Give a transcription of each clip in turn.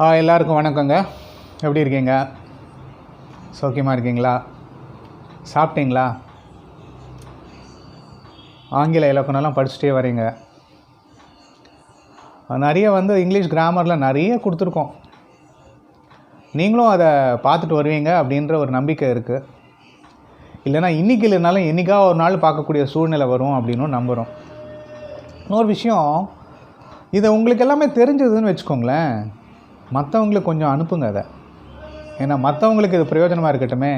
எல்லாருக்கும் வணக்கங்க. எப்படி இருக்கீங்க? சௌக்கியமாக இருக்கீங்களா? சாப்பிட்டீங்களா? ஆங்கில இலக்கணம்லாம் படிச்சுட்டே வரீங்க. நிறைய இங்கிலீஷ் கிராமரில் நிறைய கொடுத்துருக்கோம். நீங்களும் அதை பார்த்துட்டு வருவீங்க அப்படின்ற ஒரு நம்பிக்கை இருக்குது. இல்லைனா இன்றைக்கி இல்லைனாலும் என்றைக்காக ஒரு நாள் பார்க்கக்கூடிய சூழ்நிலை வரும் அப்படின்னு நம்புகிறோம். இன்னொரு விஷயம், இதை உங்களுக்கு எல்லாமே தெரிஞ்சதுன்னு வச்சுக்கோங்களேன், மற்றவங்களுக்கு கொஞ்சம் அனுப்புங்க அதை. ஏன்னா மற்றவங்களுக்கு இது பிரயோஜனமாக இருக்கட்டுமே.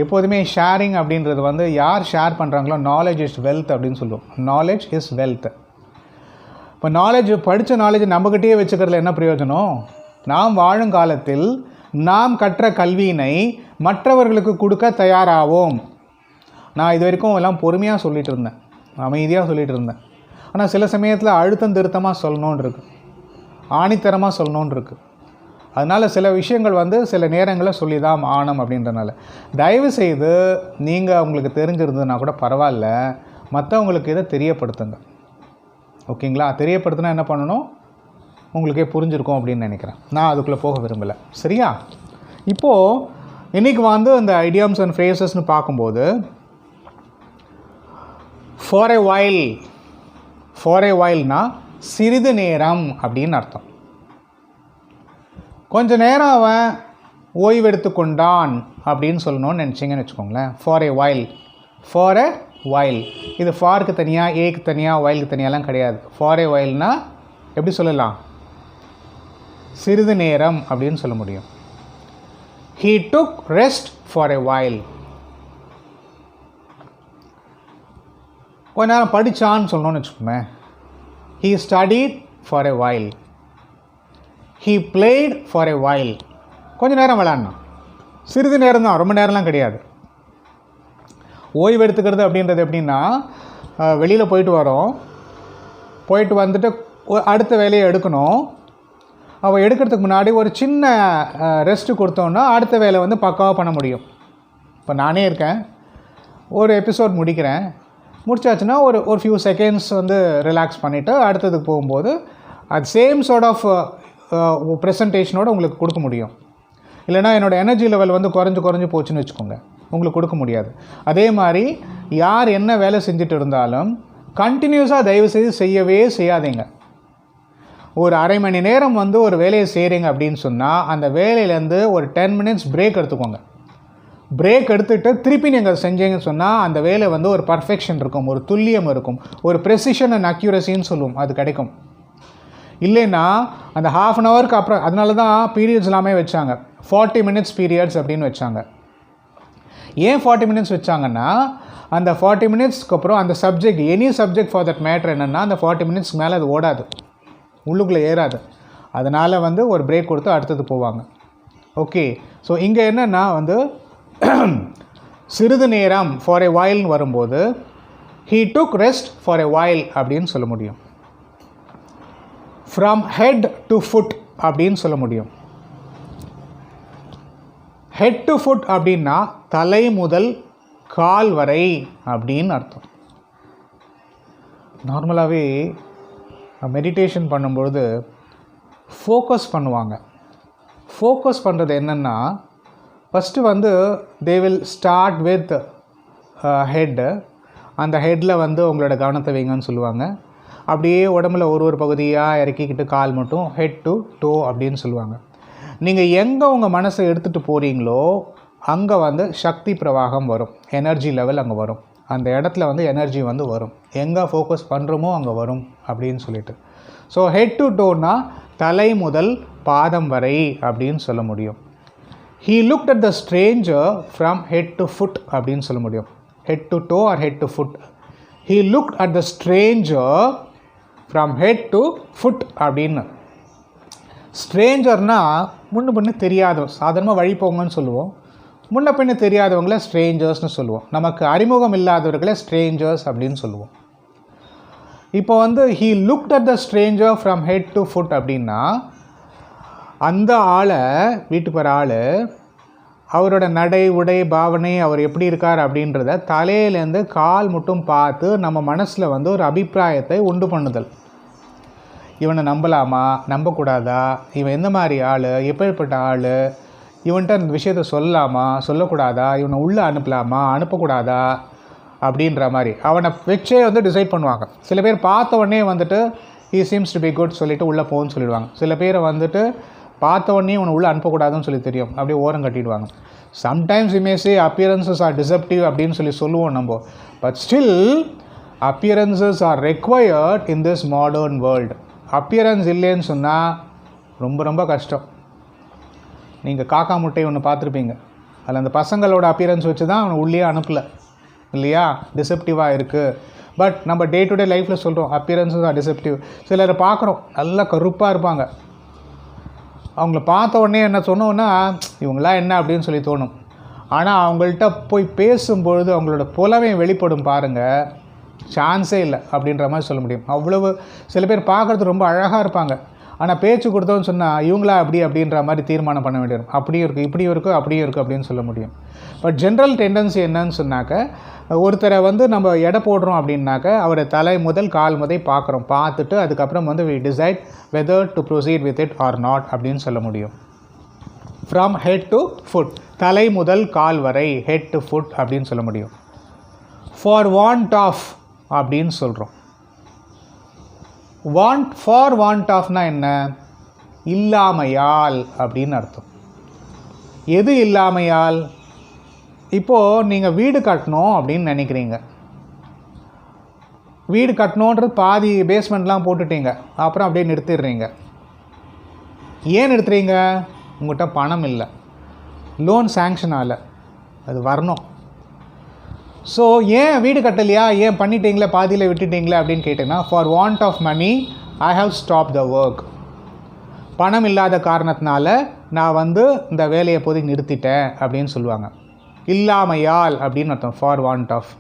எப்போதுமே ஷேரிங் அப்படின்றது யார் ஷேர் பண்ணுறாங்களோ நாலேஜ் இஸ் வெல்த் அப்படின்னு சொல்லுவோம். Knowledge is wealth. இப்போ படித்த நாலேஜ் நம்மக்கிட்டே வச்சுக்கிறதுல என்ன பிரயோஜனம்? நாம் வாழும் காலத்தில் நாம் கற்ற கல்வியினை மற்றவர்களுக்கு கொடுக்க தயாராவோம். நான் இது வரைக்கும் எல்லாம் பொறுமையாக சொல்லிகிட்டு இருந்தேன், அமைதியாக சொல்லிகிட்டு இருந்தேன். ஆனால் சில சமயத்தில் அழுத்தம் திருத்தமாக சொல்லணுன்னு இருக்குது, ஆணித்தரமாக சொல்லணுன்னு இருக்குது. அதனால் சில விஷயங்கள் சில நேரங்களில் சொல்லி தான் ஆணும் அப்படின்றனால தயவுசெய்து நீங்கள் உங்களுக்கு தெரிஞ்சிருந்ததுன்னா கூட பரவாயில்ல, மற்றவங்களுக்கு இதை தெரியப்படுத்துங்க. ஓகேங்களா? தெரியப்படுத்தினா என்ன பண்ணணும், உங்களுக்கே புரிஞ்சிருக்கும் அப்படின்னு நினைக்கிறேன். நான் அதுக்குள்ளே போக விரும்பலை. சரியா? இப்போது இன்றைக்கி இந்த ஐடியாம்ஸ் அண்ட் ஃப்ரேசஸ்னு பார்க்கும்போது ஃபார் எ வைல்னா சிறிது நேரம் அப்படின்னு அர்த்தம். கொஞ்ச நேரம் அவன் ஓய்வெடுத்து கொண்டான் அப்படின்னு சொல்லணும்னு நினச்சிங்கன்னு வச்சுக்கோங்களேன். ஃபார் எ வைல் இது ஃபாருக்கு தனியாக, ஏக்கு தனியாக, வைலுக்கு தனியாலாம் கிடையாது. ஃபார் எ வைல்னா எப்படி சொல்லலாம்? சிறிது நேரம் அப்படின்னு சொல்ல முடியும். He took rest for a while. கொஞ்ச நேரம் படித்தான்னு சொல்லணும்னு வச்சுக்கோமே. He studied for a while. He played for a while. கொஞ்சம் நேரம் விளையாடணும். சிறிது நேரம் தான், ரொம்ப நேரம்லாம் கிடையாது. ஓய்வு எடுத்துக்கிறது அப்படின்றது எப்படின்னா, வெளியில் போயிட்டு வந்துட்டு அடுத்த வேலையை எடுக்கணும். அவள் எடுக்கிறதுக்கு முன்னாடி ஒரு சின்ன ரெஸ்ட்டு கொடுத்தோன்னா அடுத்த வேலை பக்காவாக பண்ண முடியும். இப்போ நானே இருக்கேன், ஒரு எபிசோட் முடிச்சாச்சுன்னா ஒரு ஃபியூ செகண்ட்ஸ் ரிலாக்ஸ் பண்ணிவிட்டு அடுத்ததுக்கு போகும்போது அது சேம் சார்ட் ஆஃப் ப்ரெசன்டேஷனோடு உங்களுக்கு கொடுக்க முடியும். இல்லைனா என்னோடய எனர்ஜி லெவல் குறைஞ்சு போச்சுன்னு வச்சுக்கோங்க, உங்களுக்கு கொடுக்க முடியாது. அதே மாதிரி யார் என்ன வேலை செஞ்சுட்டு இருந்தாலும் கண்டினியூஸாக தயவுசெய்து செய்யவே செய்யாதீங்க. ஒரு அரை மணி நேரம் ஒரு வேலையை செய்கிறீங்க அப்படின்னு சொன்னால் அந்த வேலையிலேருந்து ஒரு 10 minutes பிரேக் எடுத்துக்கோங்க. பிரேக் எடுத்துகிட்டு திருப்பி நீங்கள் செஞ்சீங்கன்னு சொன்னால் அந்த வேலை ஒரு பர்ஃபெக்ஷன் இருக்கும், ஒரு துல்லியம் இருக்கும், ஒரு ப்ரெசிஷன் அண்ட் அக்யூரசின்னு சொல்லுவோம், அது கிடைக்கும். இல்லைன்னா அந்த ½ an hourக்கு அப்புறம், அதனால தான் பீரியட்ஸ் எல்லாமே வச்சாங்க, 40 minutes பீரியட்ஸ் அப்படின்னு வச்சாங்க. ஏன் 40 minutes வச்சாங்கன்னா, அந்த 40 minutesக்கு அப்புறம் அந்த subject, any subject for that matter என்னென்னா அந்த 40 minutesக்கு மேலே அது ஓடாது, உள்ளுக்குள்ளே ஏறாது. அதனால் ஒரு பிரேக் கொடுத்து அடுத்தது போவாங்க. ஓகே, ஸோ இங்கே என்னென்னா சிறிது நேரம் ஃபார் எ வைல்னு வரும்போது he took rest for a while அப்படின்னு சொல்ல முடியும். from head to foot அப்படின்னு சொல்ல முடியும். head to foot அப்படின்னா தலை முதல் கால் வரை அப்படின்னு அர்த்தம். நார்மலாகவே மெடிடேஷன் பண்ணும்பொழுது ஃபோக்கஸ் பண்ணுவாங்க. ஃபோக்கஸ் பண்ணுறது என்னென்னா, first they will start with head. அந்த ஹெட்டில் உங்களோட கவனத்தை வைங்கன்னு சொல்லுவாங்க. அப்படியே உடம்புல ஒரு பகுதியாக இறக்கிக்கிட்டு கால் மட்டும் ஹெட் டு டோ அப்படின்னு சொல்லுவாங்க. நீங்கள் எங்கே உங்கள் மனசை எடுத்துகிட்டு போகிறீங்களோ அங்கே சக்தி பிரவாகம் வரும், எனர்ஜி லெவல் அங்கே வரும். அந்த இடத்துல எனர்ஜி வரும், எங்கே ஃபோக்கஸ் பண்ணுறோமோ அங்கே வரும் அப்படின்னு சொல்லிட்டு. ஸோ ஹெட் டு டோன்னா தலை முதல் பாதம் வரை அப்படின்னு சொல்ல முடியும். He looked at the stranger from head to foot அப்படின்னு சொல்ல முடியும். head to toe or head to foot. He looked at the stranger from head to foot அப்படின்னு. ஸ்ட்ரேஞ்சர்னால் முன்ன பின்ன தெரியாதவங்க, சாதாரணமாக வழி போங்கன்னு சொல்லுவோம். முன்ன பின்ன தெரியாதவங்கள ஸ்ட்ரேஞ்சர்ஸ்னு சொல்லுவோம். நமக்கு அறிமுகம் இல்லாதவர்களை ஸ்ட்ரேஞ்சர்ஸ் அப்படின்னு சொல்லுவோம். இப்போ he looked at the stranger from head to foot அப்படின்னா அந்த ஆளை, வீட்டுக்கு வர ஆள், அவரோட நடை உடை பாவனை, அவர் எப்படி இருக்கார் அப்படின்றத தலையிலேருந்து கால் மட்டும் பார்த்து நம்ம மனசில் ஒரு அபிப்பிராயத்தை உண்டு பண்ணுதல். இவனை நம்பலாமா நம்பக்கூடாதா, இவன் எந்த மாதிரி ஆள், எப்படிப்பட்ட ஆள், இவன்கிட்ட அந்த விஷயத்த சொல்லலாமா சொல்லக்கூடாதா, இவனை உள்ளே அனுப்பலாமா அனுப்பக்கூடாதா அப்படின்ற மாதிரி அவனை வச்சே வந்து டிசைட் பண்ணுவாங்க. சில பேர் பார்த்த உடனே வந்துட்டு he seems to be good சொல்லிவிட்டு உள்ளே போகணும்னு சொல்லிடுவாங்க. சில பேரை வந்துட்டு பார்த்த உடனே இவனை உள்ளே அனுப்பக்கூடாதுன்னு சொல்லி தெரியும், அப்படியே ஓரம் கட்டிடுவாங்க. Sometimes you may say appearances are deceptive அப்படின்னு சொல்லுவோம் நம்ம. But still appearances are required in this modern world. appearance இல்லைன்னு சொன்னால் ரொம்ப ரொம்ப கஷ்டம். நீங்கள் காக்கா முட்டை ஒன்று பார்த்துருப்பீங்க, அதில் அந்த பசங்களோட அப்பியரன்ஸ் வச்சு தான் அவனை உள்ளே அனுப்பலை இல்லையா, டிசெப்டிவாக இருக்குது. பட் நம்ம டே டு டே லைஃப்பில் சொல்கிறோம் அப்பியரன்ஸஸ் ஆர் டிசெப்டிவ். சிலரை பார்க்குறோம் நல்லா கருப்பாக இருப்பாங்க, அவங்கள பார்த்த உடனே என்ன சொன்னோன்னா இவங்களாம் என்ன அப்படின்னு சொல்லி தோணும். ஆனால் அவங்கள்ட்ட போய் பேசும்பொழுது அவங்களோட புலமை வெளிப்படும் பாருங்கள், சான்ஸே இல்லை அப்படின்ற மாதிரி சொல்ல முடியும். அவ்வளவு சில பேர் பார்க்குறது ரொம்ப அழகாக இருப்பாங்க, ஆனால் பேச்சு கொடுத்தோன்னு சொன்னால் இவங்களா அப்படின்ற மாதிரி தீர்மானம் பண்ண வேண்டியிருக்கும். அப்படியும் இருக்குது இப்படியும் இருக்குது அப்படியும் இருக்குது அப்படின்னு சொல்ல முடியும். பட் ஜென்ரல் டெண்டன்சி என்னன்னு சொன்னாக்க, ஒருத்தரை வந்து நம்ம எடை போடுறோம் அப்படின்னாக்க அவரை தலை முதல் கால் முதல் பார்க்குறோம், பார்த்துட்டு அதுக்கப்புறம் வந்து we decide whether to proceed with it or not அப்படின்னு சொல்ல முடியும். ஃப்ரம் ஹெட் டு ஃபுட், தலை முதல் கால் வரை ஹெட் டு ஃபுட் அப்படின்னு சொல்ல முடியும். ஃபார் வாண்ட் ஆஃப் அப்படின்னு சொல்கிறோம். ஃபார் வாண்ட் ஆஃப்னா என்ன, இல்லாமையால் அப்படின்னு அர்த்தம். எது இல்லாமையால், இப்போது நீங்கள் வீடு கட்டணும் அப்படின்னு நினைக்கிறீங்க, வீடு கட்டணுன்றது பாதி பேஸ்மெண்ட்லாம் போட்டுட்டீங்க, அப்புறம் அப்படியே நிறுத்திடுறீங்க. ஏன் நிறுத்துறீங்க, உங்கள்கிட்ட பணம் இல்லை, லோன் சேங்ஷன் ஆகலை, அது வரணும். ஸோ ஏன் வீடு கட்டலையா, ஏன் பண்ணிட்டீங்களே பாதியில் விட்டுட்டீங்களே அப்படின்னு கேட்டிங்கன்னா, for want of money I have stop the work. பணம் இல்லாத காரணத்தினால நான் வந்து இந்த வேலையை போதை நிறுத்திட்டேன் அப்படின்னு சொல்லுவாங்க. இல்லாமையால் அப்படின்னு அர்த்தம் for want of.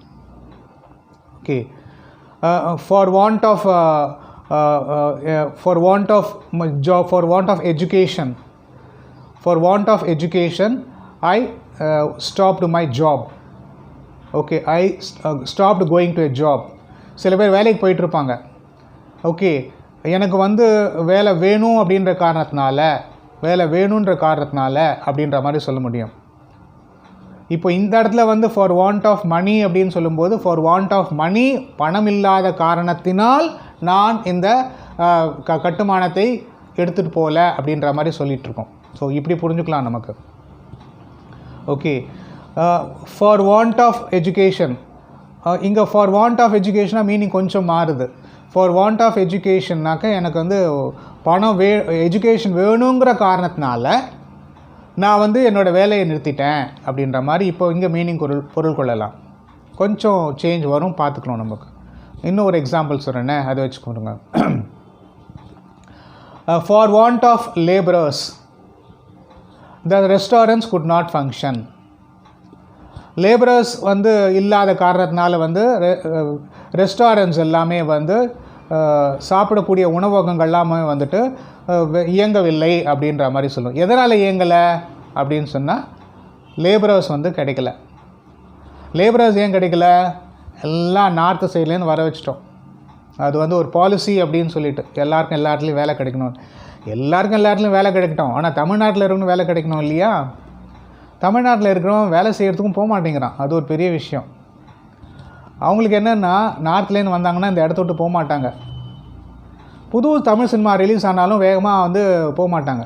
Okay, for want of for want of job, for want of education, for want of education I stopped my job. Okay, I stopped going to a job. சில பேர் வேலைக்கு போயிட்டுருப்பாங்க, ஓகே எனக்கு வந்து வேலை வேணும் அப்படின்ற காரணத்தினால, வேலை வேணுன்ற காரணத்தினால அப்படின்ற மாதிரி சொல்ல முடியும். இப்போ இந்த இடத்துல வந்து ஃபார் வாண்ட் ஆஃப் மணி அப்படின்னு சொல்லும்போது, ஃபார் வாண்ட் ஆஃப் மணி பணம் இல்லாத காரணத்தினால் நான் இந்த கட்டுமானத்தை எடுத்துகிட்டு போகல அப்படின்ற மாதிரி சொல்லிகிட்ருக்கோம். ஸோ இப்படி புரிஞ்சுக்கலாம் நமக்கு. Okay, for want of education, இங்கே ஃபார் வாண்ட் ஆஃப் எஜுகேஷனாக மீனிங் கொஞ்சம் மாறுது. ஃபார் வாண்ட் ஆஃப் எஜுகேஷன்னாக்க எனக்கு வந்து பணம் எஜுகேஷன் வேணுங்கிற காரணத்தினால நான் வந்து என்னோடய வேலையை நிறுத்திட்டேன் அப்படின்ற மாதிரி இப்போ இங்கே மீனிங் பொருள் கொள்ளலாம். கொஞ்சம் சேஞ்ச் வரும், பார்த்துக்கணும் நமக்கு. இன்னும் ஒரு எக்ஸாம்பிள் சொல்கிறேன்னே, அதை வச்சுக்கோங்க. For want of labourers the restaurants could not function. Labourers வந்து இல்லாத காரணத்தினால வந்து ரெஸ்டாரண்ட்ஸ் எல்லாமே வந்து சாப்பிடக்கூடிய உணவகங்கள் எல்லாமே வந்துட்டு இயங்கவில்லை அப்படின்ற மாதிரி சொல்லுவோம். எதனால் இயங்கலை அப்படின்னு சொன்னால், லேபரர்ஸ் வந்து கிடைக்கல. லேபரர்ஸ் ஏன் கிடைக்கல, எல்லாம் நார்த்து சைட்லேருந்து வர வச்சிட்டோம். அது வந்து ஒரு பாலிசி அப்படின்னு சொல்லிட்டு எல்லாருக்கும் எல்லா இடத்துலையும் வேலை கிடைக்கணும், எல்லாருக்கும் எல்லா இடத்துலையும் வேலை கிடைக்கட்டும். ஆனால் தமிழ்நாட்டில் இருக்கணும் வேலை கிடைக்கணும் இல்லையா. தமிழ்நாட்டில் இருக்கிறவங்க வேலை செய்கிறதுக்கும் போக மாட்டேங்கிறான், அது ஒரு பெரிய விஷயம். அவங்களுக்கு என்னென்னா, நார்த்லேருந்து வந்தாங்கன்னா இந்த இடத்த விட்டு போக மாட்டாங்க. புது தமிழ் சினிமா ரிலீஸ் ஆனாலும் வேகமாக வந்து போக மாட்டாங்க.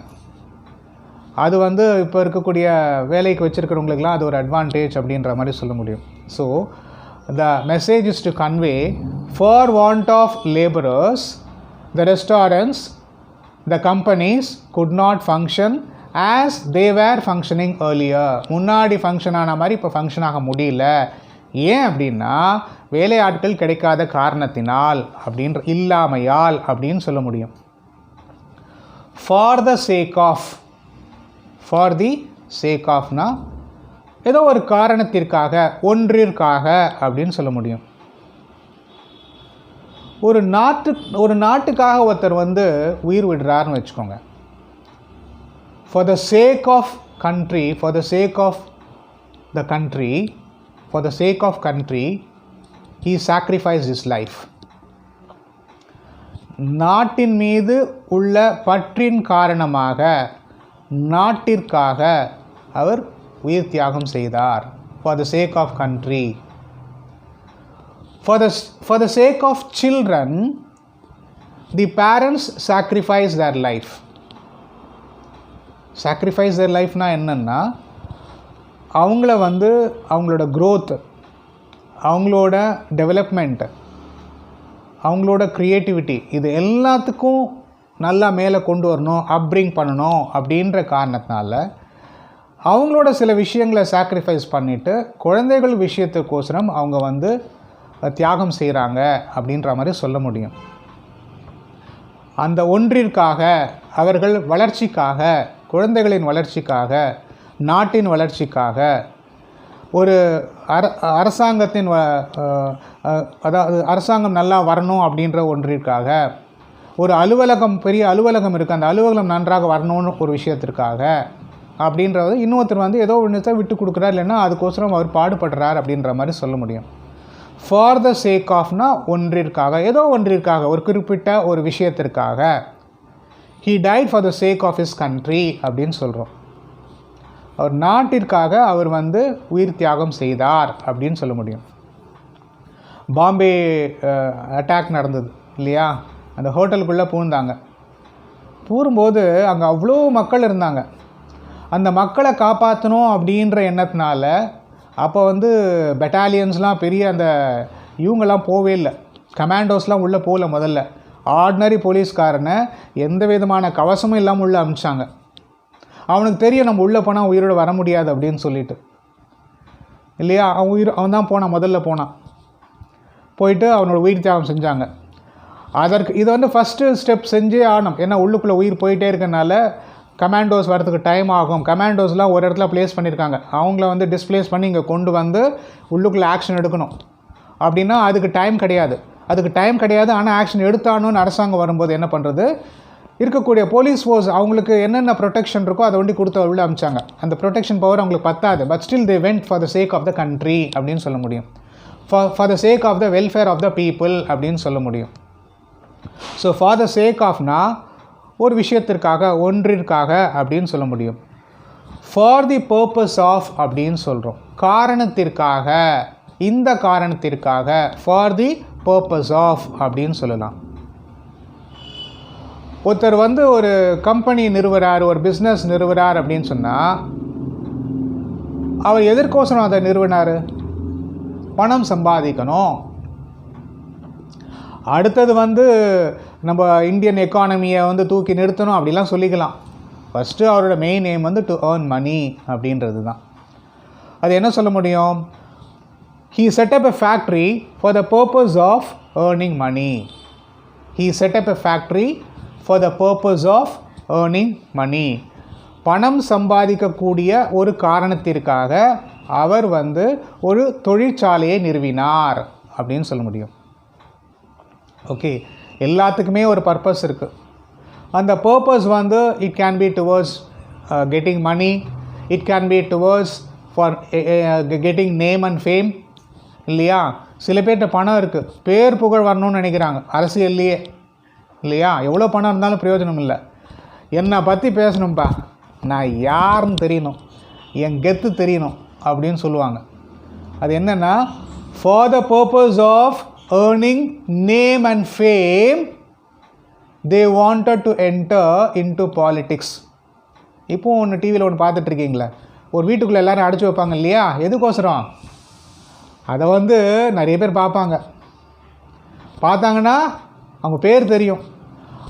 அது வந்து இப்போ இருக்கக்கூடிய வேலைக்கு வச்சுருக்கிறவங்களுக்குலாம் அது ஒரு அட்வான்டேஜ் அப்படின்ற மாதிரி சொல்ல முடியும். So the message is to convey for want of labourers the restaurants the companies could not function as they were functioning earlier. முன்னாடி ஃபங்க்ஷன் ஆன மாதிரி இப்போ ஃபங்க்ஷன் ஆக முடியல. ஏன் அப்படின்னா, வேலையாட்கள் கிடைக்காத காரணத்தினால் அப்படின்ற, இல்லாமையால் அப்படின்னு சொல்ல முடியும். For the sake of, for the sake ஆஃப்னா ஏதோ ஒரு காரணத்திற்காக, ஒன்றிற்காக அப்படின்னு சொல்ல முடியும். ஒரு நாட்டுக்காக ஒருத்தர் வந்து உயிர் விடுறாருன்னு வச்சுக்கோங்க. For the sake of country, for the sake of the country, for the sake of country, he sacrificed his life. நாட்டின் மீது உள்ள பற்றின் காரணமாக நாட்டிற்காக அவர் உயிர் தியாகம் செய்தார். For the sake of country. For the sake of children the parents sacrifice their life. Sacrifice their லைஃப்னா என்னென்னா, அவங்கள அவங்களோட க்ரோத், அவங்களோட டெவலப்மெண்ட், அவங்களோட க்ரியேட்டிவிட்டி, இது எல்லாத்துக்கும் நல்லா மேலே கொண்டு வரணும், அப்ரிங் பண்ணணும் அப்படின்ற காரணத்தினால அவங்களோட சில விஷயங்களை சாக்ரிஃபைஸ் பண்ணிவிட்டு குழந்தைகள் விஷயத்துக்கோசரம் அவங்க தியாகம் செய்கிறாங்க அப்படின்ற மாதிரி சொல்ல முடியும். அந்த ஒன்றிற்காக, அவர்கள் வளர்ச்சிக்காக, குழந்தைகளின் வளர்ச்சிக்காக, நாட்டின் வளர்ச்சிக்காக, ஒரு அரசாங்கத்தின் அதாவது அரசாங்கம் நல்லா வரணும் அப்படின்ற ஒன்றிற்காக, ஒரு அலுவலகம், பெரிய அலுவலகம் இருக்குது, அந்த அலுவலகம் நன்றாக வரணும்னு ஒரு விஷயத்திற்காக அப்படின்றது இன்னொருத்தர் ஏதோ ஒன்று விட்டு கொடுக்குறார், இல்லைன்னா அதுக்கோசரம் அவர் பாடுபடுறார் அப்படின்ற மாதிரி சொல்ல முடியும். ஃபார் த சேக் ஆஃப்னா ஒன்றிற்காக, ஏதோ ஒன்றிற்காக, ஒரு குறிப்பிட்ட ஒரு விஷயத்திற்காக. He died for the sake of his country அப்படின்னு சொல்கிறோம். அவர் நாட்டிற்காக அவர் உயிர் தியாகம் செய்தார் அப்படின்னு சொல்ல முடியும். பாம்பே அட்டாக் நடந்தது இல்லையா? அந்த ஹோட்டலுக்குள்ளே பூந்தாங்க. பூரும்போது அங்கே அவ்வளோ மக்கள் இருந்தாங்க. அந்த மக்களை காப்பாற்றணும் அப்படின்ற எண்ணத்தினால அப்போ பெட்டாலியன்ஸ்லாம் பெரிய அந்த இவங்கெல்லாம் போவே இல்லை, கமாண்டோஸ்லாம் உள்ளே போகல. முதல்ல ஆர்டினரி போலீஸ்காரனை எந்த விதமான கவசமும் இல்லாமல் உள்ளே அனுப்பிச்சாங்க. அவனுக்கு தெரியும் நம்ம உள்ளே போனால் உயிரோடு வர முடியாது அப்படின்னு சொல்லிட்டு, இல்லையா? அவன் தான் போனான், முதல்ல போனான். போயிட்டு அவனோட உயிர் தியாகம் செஞ்சாங்க. அதற்கு இது ஃபஸ்ட்டு ஸ்டெப் செஞ்சே ஆகணும். ஏன்னா உள்ளுக்குள்ளே உயிர் போயிட்டே இருக்கனால கமாண்டோஸ் வரதுக்கு டைம் ஆகும். கமாண்டோஸ்லாம் ஒரு இடத்துல ப்ளேஸ் பண்ணியிருக்காங்க. அவங்கள டிஸ்ப்ளேஸ் பண்ணி இங்கே கொண்டு உள்ளுக்குள்ளே ஆக்ஷன் எடுக்கணும் அப்படின்னா அதுக்கு டைம் கிடையாது. ஆனால் ஆக்ஷன் எடுத்தானுன்னு அரசாங்கம் வரும்போது என்ன பண்ணுறது? இருக்கக்கூடிய போலீஸ் ஃபோர்ஸ் அவங்களுக்கு என்னென்ன ப்ரொடெக்ஷன் இருக்கோ அதை கொடுத்து உள்ளே அமிச்சாங்க. அந்த ப்ரொடெக்ஷன் பவர் அவங்களுக்கு பத்தாது. But still they went for the sake of the country அப்படின்னு சொல்ல முடியும். For the sake of the welfare of the people அப்படின்னு சொல்ல முடியும். ஸோ ஃபார் த சேக் ஆஃப்னா ஒரு விஷயத்திற்காக, ஒன்றிற்காக அப்படின்னு சொல்ல முடியும். ஃபார் தி பர்பஸ் ஆஃப் அப்படின்னு சொல்கிறோம். காரணத்திற்காக, இந்த காரணத்திற்காக, ஃபார் தி பர்பஸ் ஆஃப் அப்படின்னு சொல்லலாம். ஒருத்தர் ஒரு கம்பெனி நிறுவுறார், ஒரு பிஸ்னஸ் நிறுவுறார் அப்படின்னு சொன்னால் அவர் எதற்கோசரம் அதை நிறுவினார்? பணம் சம்பாதிக்கணும். அடுத்தது நம்ம இந்தியன் எக்கானமியை தூக்கி நிறுத்தணும் அப்படிலாம் சொல்லிக்கலாம். ஃபஸ்ட்டு அவரோட main aim to earn money அப்படின்றது தான். அது என்ன சொல்ல முடியும்? He set up a factory for the purpose of earning money. He set up a factory for the purpose of earning money. பணம் சம்பாதிக்கக்கூடிய ஒரு காரணத்திற்காக அவர் ஒரு தொழிற்சாலையை நிறுவினார் அப்படின்னு சொல்ல முடியும். ஓகே, எல்லாத்துக்குமே ஒரு பர்பஸ் இருக்குது. அந்த purpose it can be towards getting money, it can be towards for getting name and fame, இல்லையா? சில பேர்கிட்ட பணம் இருக்குது, பேர் புகழ் வரணும்னு நினைக்கிறாங்க அரசியல்லையே, இல்லையா? எவ்வளோ பணம் இருந்தாலும் பிரயோஜனம் இல்லை. என்னை பற்றி பேசணும்ப்பா, நான் யாருன்னு தெரியணும், என் கெத்து தெரியணும் அப்படின்னு சொல்லுவாங்க. அது என்னென்னா, for the purpose of earning name and fame they wanted to enter into politics. இப்போது ஒன்று டிவியில் ஒன்று பார்த்துட்ருக்கீங்களே, ஒரு வீட்டுக்குள்ளே எல்லோரும் அடைச்சி வைப்பாங்க இல்லையா? எதுக்கோசரம்? அதை நிறைய பேர் பார்த்தாங்கன்னா அவங்க பேர் தெரியும்.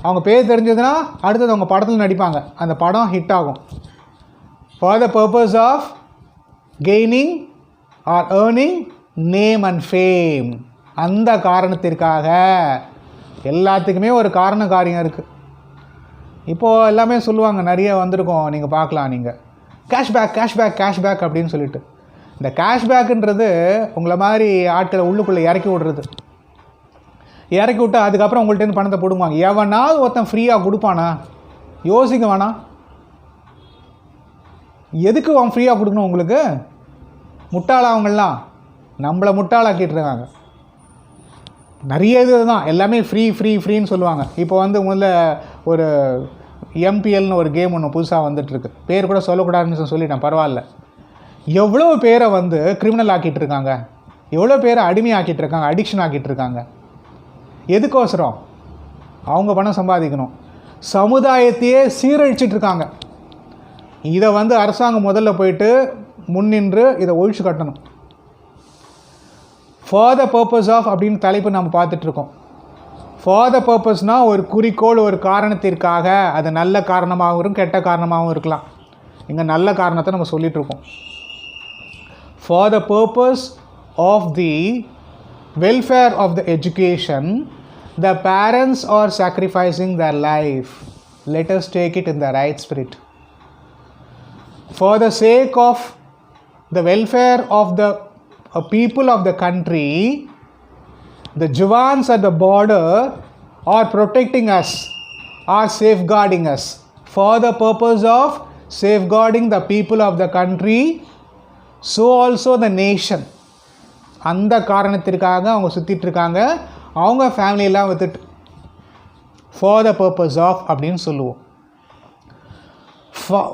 அவங்க பேர் தெரிஞ்சதுன்னா அடுத்தது அவங்க படத்தில் நடிப்பாங்க, அந்த படம் ஹிட் ஆகும். For the purpose of gaining or earning name and fame, அந்த காரணத்திற்காக. எல்லாத்துக்குமே ஒரு காரியம் இருக்குது. இப்போது எல்லாமே சொல்லுவாங்க, நிறைய வந்திருக்கோம், நீங்கள் பார்க்கலாம். நீங்கள் கேஷ்பேக் அப்படின்னு சொல்லிட்டு, இந்த கேஷ்பேக்குன்றது உங்களை மாதிரி ஆட்களை உள்ளுக்குள்ளே இறக்கி விட்டு அதுக்கப்புறம் உங்கள்கிட்ட பணத்தை போடுவாங்க. எவனாவது ஒருத்தன் ஃப்ரீயாக கொடுப்பானா? யோசிக்க வேணாம். எதுக்கு அவன் ஃப்ரீயாக கொடுக்கணும் உங்களுக்கு? முட்டாளாவங்கள்லாம் நம்மளை முட்டாளாக்கிட்டு இருக்காங்க. நிறைய இது தான், எல்லாமே ஃப்ரீன்னு சொல்லுவாங்க. இப்போ வந்து முதல்ல ஒரு எம்பிஎல்னு ஒரு கேம் ஒன்று புதுசாக வந்துட்டுருக்கு, பேர் கூட சொல்லக்கூடாதுன்னு சொல்லிட்டேன், பரவாயில்ல. எவ்வளோ பேரை வந்து கிரிமினல் ஆக்கிட்டு இருக்காங்க, எவ்வளோ பேரை அடிமை ஆக்கிட்டு இருக்காங்க, அடிக்ஷன் ஆக்கிட்டு இருக்காங்க. எதுக்கோசரம்? அவங்க பணம் சம்பாதிக்கணும். சமுதாயத்தையே சீரழிச்சிட்டு இருக்காங்க. இதை வந்து அரசாங்கம் முதல்ல போயிட்டு முன்னின்று இதை ஒழிச்சு கட்டணும். ஃபார் த பர்பஸ் ஆஃப் அப்படின்னு தலைப்பு நம்ம பார்த்துட்ருக்கோம். ஃபார் த பர்பஸ்னால் ஒரு குறிக்கோள், ஒரு காரணத்திற்காக. அது நல்ல காரணமாகவும் இருக்கும், கெட்ட காரணமாகவும் இருக்கலாம். இங்கே நல்ல காரணத்தை நம்ம சொல்லிகிட்ருக்கோம். For the purpose of the welfare of the education the parents are sacrificing their life. Let us take it in the right spirit. For the sake of the welfare of the people of the country, the Jawans at the border are protecting us, are safeguarding us. For the purpose of safeguarding the people of the country, so also the nation. அந்த காரணத்திற்காக அவங்க சுற்றிட்டு இருக்காங்க, அவங்க ஃபேமிலியெல்லாம் வித்துட்டு. For the purpose of அப்படின்னு சொல்லுவோம்.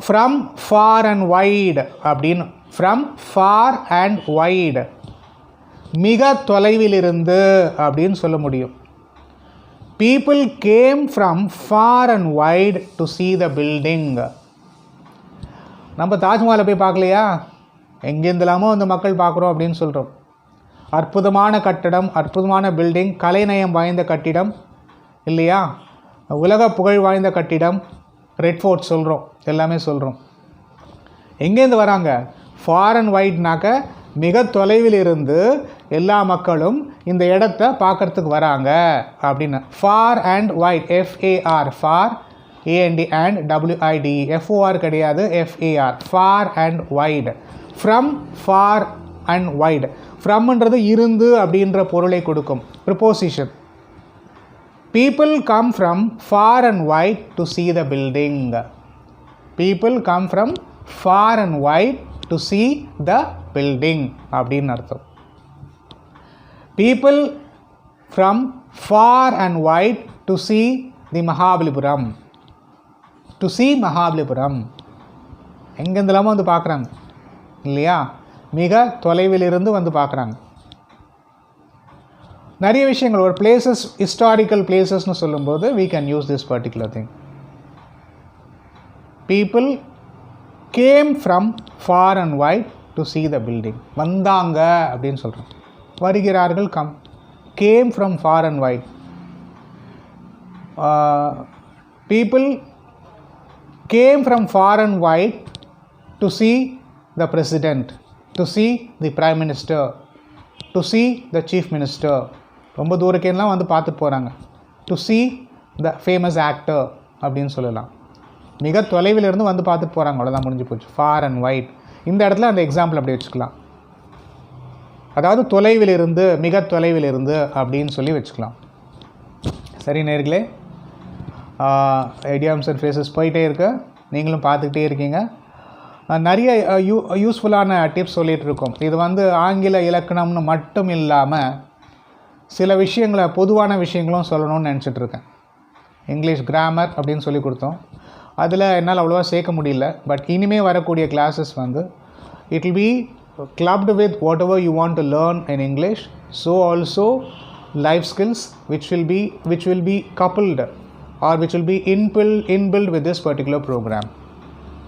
From far and wide அப்படின்னு, ஃப்ரம் ஃபார் அண்ட் வைடு, மிக தொலைவிலிருந்து அப்படின்னு சொல்ல முடியும். People came from far and wide to see the building. நம்ம தாஜ்மஹாலை போய் பார்க்கலையா, எங்கேருந்துலாமோ அந்த மக்கள் பார்க்குறோம் அப்படின்னு சொல்கிறோம். அற்புதமான கட்டடம், அற்புதமான பில்டிங், கலைநயம் வாய்ந்த கட்டிடம் இல்லையா, உலக புகழ் வாய்ந்த கட்டிடம், ரெட் ஃபோர்ட் சொல்கிறோம், எல்லாமே சொல்கிறோம். எங்கேருந்து வராங்க? ஃபார் அண்ட் வைட்னாக்க மிக தொலைவில் இருந்து எல்லா மக்களும் இந்த இடத்த பார்க்குறதுக்கு வராங்க அப்படின்னு. Far and wide, F A R, far, A N D and W I D, F O R கிடையாது, F A R, far and wide. From, far and wide. ஃப்ரம்ன்றது இருந்து அப்படின்ற பொருளை கொடுக்கும், preposition. People come from far and wide to see the building. People come from far and wide to see the building அப்படின்னு அர்த்தம். People from far and wide to see the Mahabalipuram. To see Mahabalipuram. எங்கேருந்துலாமோ வந்து பார்க்குறாங்க இல்லையா, மிக தொலைவிலிருந்து வந்து பார்க்குறாங்க. நிறைய விஷயங்கள், ஒரு பிளேசஸ், ஹிஸ்டாரிக்கல் பிளேசஸ்னு சொல்லும்போது we can use this particular thing. People came from far and wide to see the building. வந்தாங்க அப்படின்னு சொல்கிறோம். வருகிறார்கள், come, came from far and wide. People came from far and wide to see the president, to see the prime minister, to see the chief minister. ரொம்ப தூரக்கேலாம் வந்து பார்த்துட்டு போகிறாங்க. to see the famous actor அப்படின்னு சொல்லலாம். மிக தொலைவிலிருந்து வந்து பார்த்துட்டு போகிறாங்க, அவ்வளோதான், முடிஞ்சு போச்சு. ஃபார் அண்ட் வைட், இந்த இடத்துல அந்த எக்ஸாம்பிள் அப்படி வச்சுக்கலாம். அதாவது தொலைவிலிருந்து, மிக தொலைவிலிருந்து அப்படின்னு சொல்லி வச்சுக்கலாம். சரி நேயர்களே, ஐடியாம்ஸ் அண்ட் ஃப்ரேசஸ் போயிட்டே இருக்கு, நீங்களும் பார்த்துக்கிட்டே இருக்கீங்க. நிறைய யூஸ்ஃபுல்லான டிப்ஸ் சொல்லிகிட்டு இருக்கோம். இது வந்து ஆங்கில இலக்கணம்னு மட்டும் இல்லாமல் சில விஷயங்களை, பொதுவான விஷயங்களும் சொல்லணும்னு நினச்சிட்ருக்கேன். இங்கிலீஷ் கிராமர் அப்படின்னு சொல்லி கொடுத்தோம், அதில் என்னால் அவ்வளோவா சேர்க்க முடியல. பட் இனிமேல் வரக்கூடிய கிளாஸஸ் வந்து it will be clubbed with whatever you want to learn in English. So also life skills which will be coupled or which will be inbuilt with this particular program.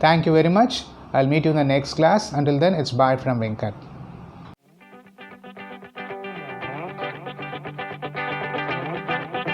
Thank you very much. I'll meet you in the next class. Until then, it's bye from Venkat.